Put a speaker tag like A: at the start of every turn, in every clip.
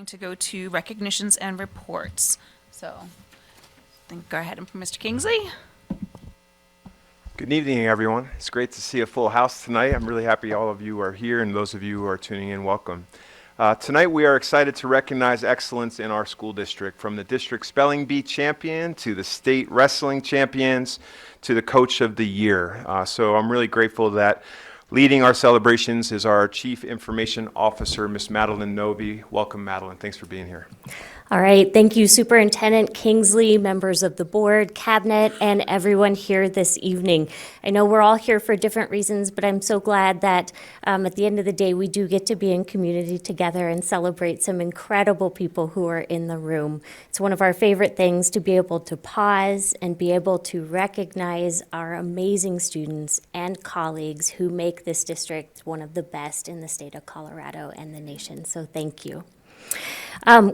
A: going to go to recognitions and reports. So, then go ahead and Mr. Kingsley.
B: Good evening, everyone. It's great to see a full house tonight. I'm really happy all of you are here, and those of you who are tuning in, welcome. Tonight, we are excited to recognize excellence in our school district, from the district spelling bee champion to the state wrestling champions to the coach of the year. So I'm really grateful that leading our celebrations is our Chief Information Officer, Miss Madeline Novi. Welcome, Madeline. Thanks for being here.
C: All right, thank you, Superintendent Kingsley, members of the board, cabinet, and everyone here this evening. I know we're all here for different reasons, but I'm so glad that at the end of the day, we do get to be in community together and celebrate some incredible people who are in the room. It's one of our favorite things to be able to pause and be able to recognize our amazing students and colleagues who make this district one of the best in the state of Colorado and the nation. So thank you.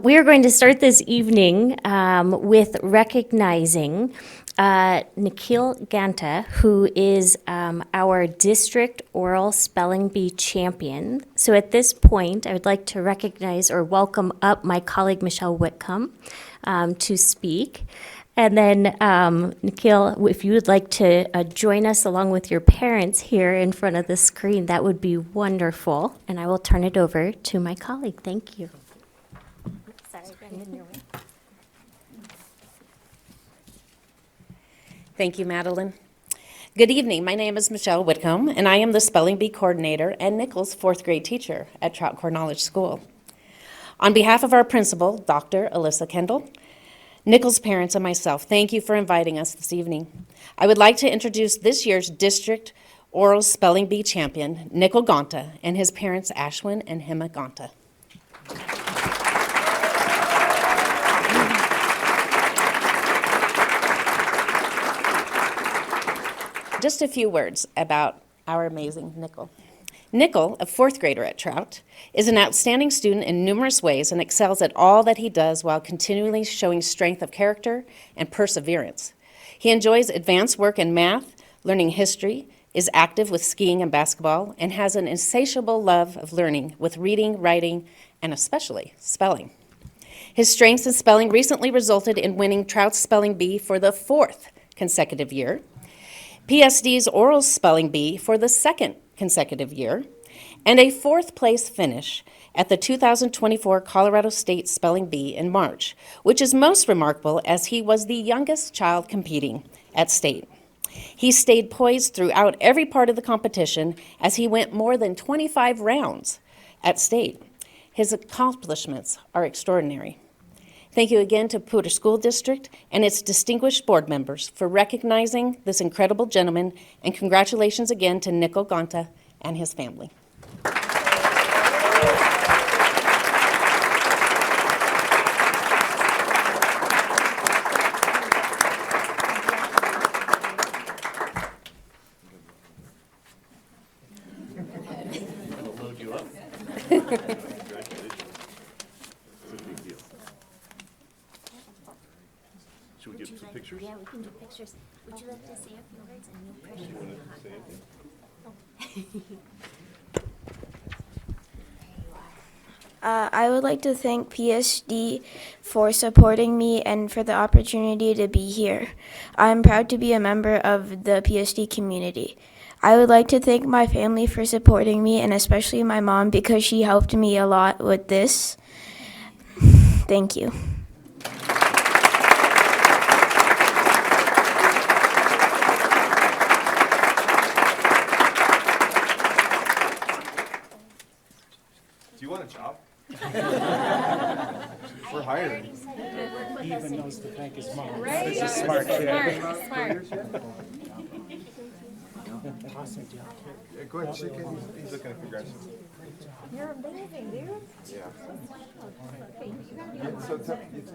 C: We are going to start this evening with recognizing Nikhil Ganta, who is our district oral spelling bee champion. So at this point, I would like to recognize or welcome up my colleague Michelle Whitcomb to speak. And then, Nikhil, if you would like to join us along with your parents here in front of the screen, that would be wonderful. And I will turn it over to my colleague. Thank you.
D: Thank you, Madeline. Good evening. My name is Michelle Whitcomb, and I am the Spelling Bee Coordinator and Nichols' fourth grade teacher at Trout Core Knowledge School. On behalf of our principal, Dr. Alyssa Kendall, Nichols' parents, and myself, thank you for inviting us this evening. I would like to introduce this year's District Oral Spelling Bee champion, Nikhil Ganta, and his parents, Ashwin and Hema Ganta. Just a few words about our amazing Nikhil. Nikhil, a fourth grader at Trout, is an outstanding student in numerous ways and excels at all that he does while continually showing strength of character and perseverance. He enjoys advanced work in math, learning history, is active with skiing and basketball, and has an insatiable love of learning with reading, writing, and especially spelling. His strengths in spelling recently resulted in winning Trout's Spelling Bee for the fourth consecutive year, PSD's Oral Spelling Bee for the second consecutive year, and a fourth place finish at the 2024 Colorado State Spelling Bee in March, which is most remarkable as he was the youngest child competing at state. He stayed poised throughout every part of the competition as he went more than 25 rounds at state. His accomplishments are extraordinary. Thank you again to Poudre School District and its distinguished board members for recognizing this incredible gentleman, and congratulations again to Nikhil Ganta and his family.
E: Should we get some pictures?
F: Yeah, we can do pictures. Would you like to say a few words and no pressure?
E: You want to say anything?
G: I would like to thank PSD for supporting me and for the opportunity to be here. I'm proud to be a member of the PSD community. I would like to thank my family for supporting me, and especially my mom because she helped me a lot with this. Thank you.
B: Do you want a job? We're hiring.
H: He even knows to thank his mom. Right? This is smart kid.
A: Smart.
H: Awesome job.
B: Yeah, go ahead, shake it. He's looking at congratulations.
F: You're amazing, dude.
B: Yeah. So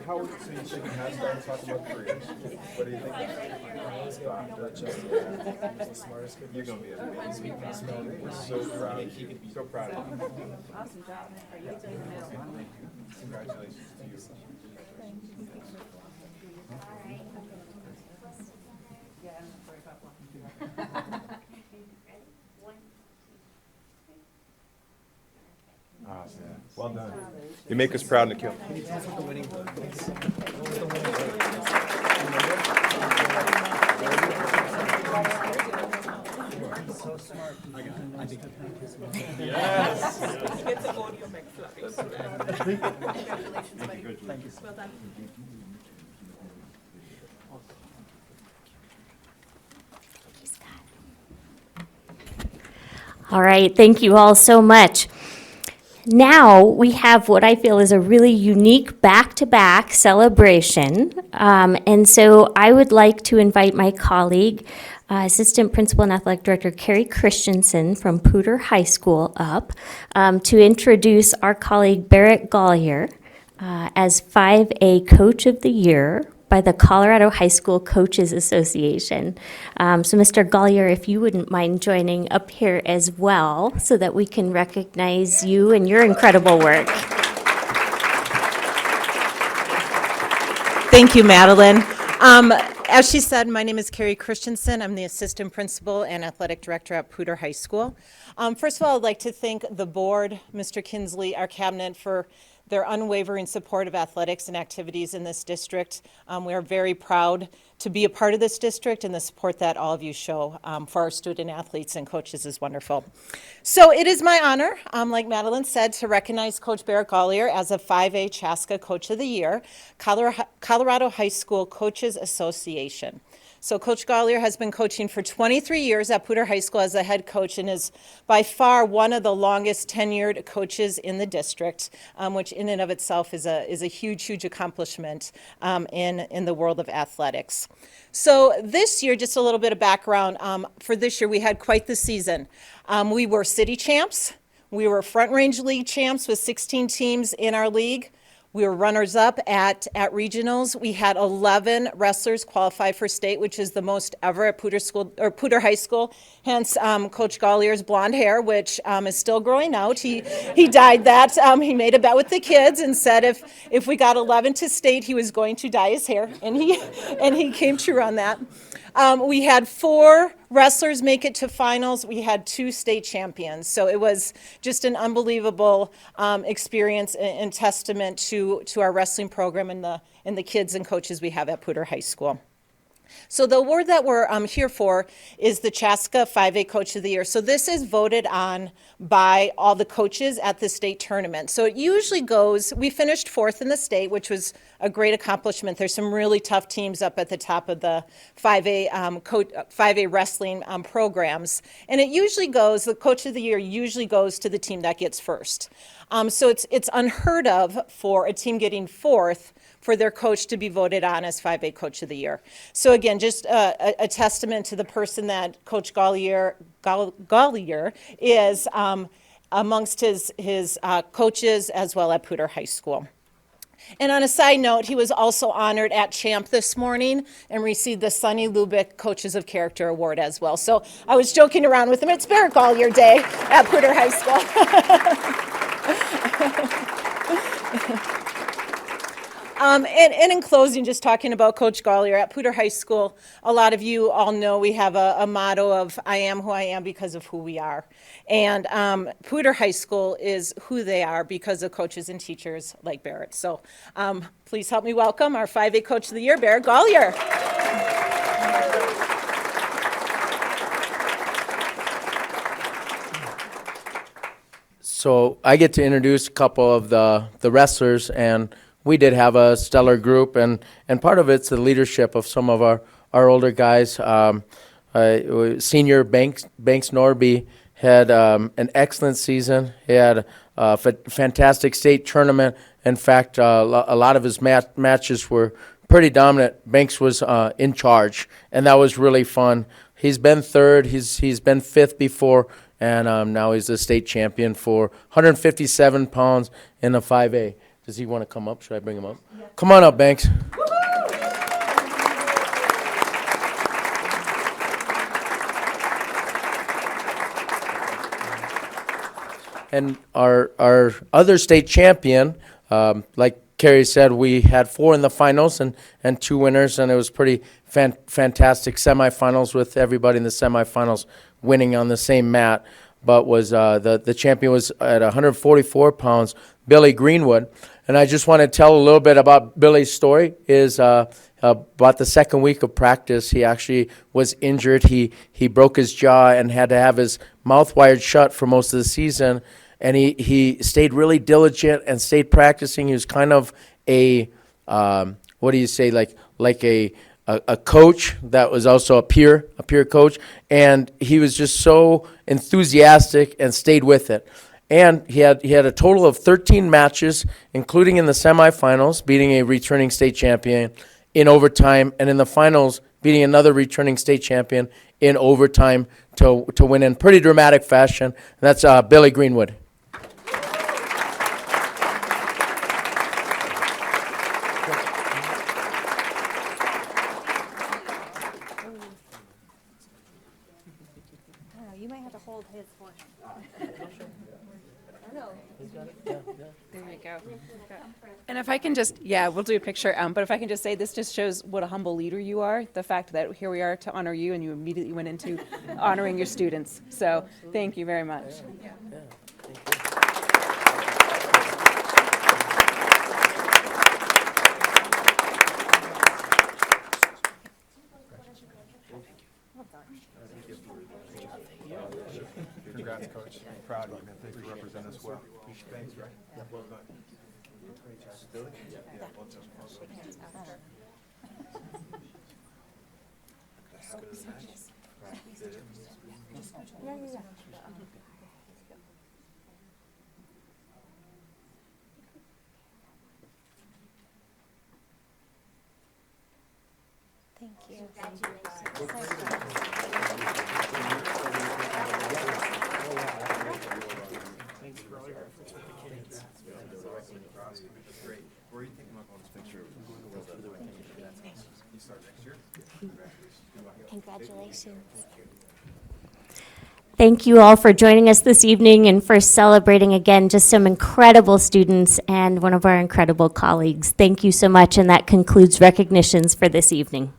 B: how so you shaking hands down and talking about careers? What do you think? You're gonna be amazing. We're so proud of you. So proud of you.
A: Awesome job.
B: Congratulations to you. Awesome. Well done. You make us proud, Nikhil.
C: All right, thank you all so much. Now we have what I feel is a really unique back-to-back celebration. And so I would like to invite my colleague, Assistant Principal and Athletic Director Carrie Christensen from Poudre High School up to introduce our colleague Barrett Gollier as 5A Coach of the Year by the Colorado High School Coaches Association. So Mr. Gollier, if you wouldn't mind joining up here as well so that we can recognize you and your incredible work.
I: Thank you, Madeline. As she said, my name is Carrie Christensen. I'm the Assistant Principal and Athletic Director at Poudre High School. First of all, I'd like to thank the board, Mr. Kinsley, our cabinet, for their unwavering support of athletics and activities in this district. We are very proud to be a part of this district, and the support that all of you show for our student athletes and coaches is wonderful. So it is my honor, like Madeline said, to recognize Coach Barrett Gollier as a 5A Chaska Coach of the Year, Colorado High School Coaches Association. So Coach Gollier has been coaching for 23 years at Poudre High School as a head coach and is by far one of the longest tenured coaches in the district, which in and of itself is a huge, huge accomplishment in the world of athletics. So this year, just a little bit of background, for this year we had quite the season. We were city champs, we were Front Range League champs with 16 teams in our league. We were runners-up at regionals. We had 11 wrestlers qualify for state, which is the most ever at Poudre High School. Hence, Coach Gollier's blonde hair, which is still growing out. He dyed that. He made a bet with the kids and said if we got 11 to state, he was going to dye his hair, and he came true on that. We had 4 wrestlers make it to finals. We had 2 state champions. So it was just an unbelievable experience and testament to our wrestling program and the kids and coaches we have at Poudre High School. So the award that we're here for is the Chaska 5A Coach of the Year. So this is voted on by all the coaches at the state tournament. So it usually goes, we finished 4th in the state, which was a great accomplishment. There's some really tough teams up at the top of the 5A wrestling programs. And it usually goes, the Coach of the Year usually goes to the team that gets first. So it's unheard of for a team getting 4th for their coach to be voted on as 5A Coach of the Year. So again, just a testament to the person that Coach Gollier is amongst his coaches as well at Poudre High School. And on a side note, he was also honored at Champ this morning and received the Sonny Lubick Coaches of Character Award as well. So I was joking around with him. It's Barrett Gollier Day at Poudre High School. And in closing, just talking about Coach Gollier at Poudre High School, a lot of you all know we have a motto of I am who I am because of who we are. And Poudre High School is who they are because of coaches and teachers like Barrett. So please help me welcome our 5A Coach of the Year, Barrett Gollier.
J: So I get to introduce a couple of the wrestlers, and we did have a stellar group, and part of it's the leadership of some of our older guys. Senior Banks Norby had an excellent season. He had a fantastic state tournament. In fact, a lot of his matches were pretty dominant. Banks was in charge, and that was really fun. He's been 3rd. He's been 5th before, and now he's the state champion for 157 pounds in the 5A. Does he want to come up? Should I bring him up? Yeah. Come on up, Banks. And our other state champion, like Carrie said, we had 4 in the finals and 2 winners, and it was pretty fantastic semifinals with everybody in the semifinals winning on the same mat. but was the champion was at 144 pounds, Billy Greenwood. And I just want to tell a little bit about Billy's story. Is about the second week of practice, he actually was injured. He broke his jaw and had to have his mouth wired shut for most of the season. And he stayed really diligent and stayed practicing. He was kind of a what do you say, like a coach that was also a peer coach, and he was just so enthusiastic and stayed with it. And he had a total of 13 matches, including in the semifinals, beating a returning state champion in overtime, and in the finals, beating another returning state champion in overtime to win in pretty dramatic fashion. And that's Billy Greenwood.
A: You might have to hold his forehead. There you go. And if I can just, we'll do a picture, but if I can just say, this just shows what a humble leader you are, the fact that here we are to honor you, and you immediately went into honoring your students. So thank you very much.
B: Congrats, Coach. Proud of you, man. Thanks for representing us well. Thanks, right? Well done.
F: Thank you.
B: Where are you thinking about going this picture? You start next year?
F: Congratulations.
C: Thank you all for joining us this evening and for celebrating again just some incredible students and one of our incredible colleagues. Thank you so much, and that concludes recognitions for this evening.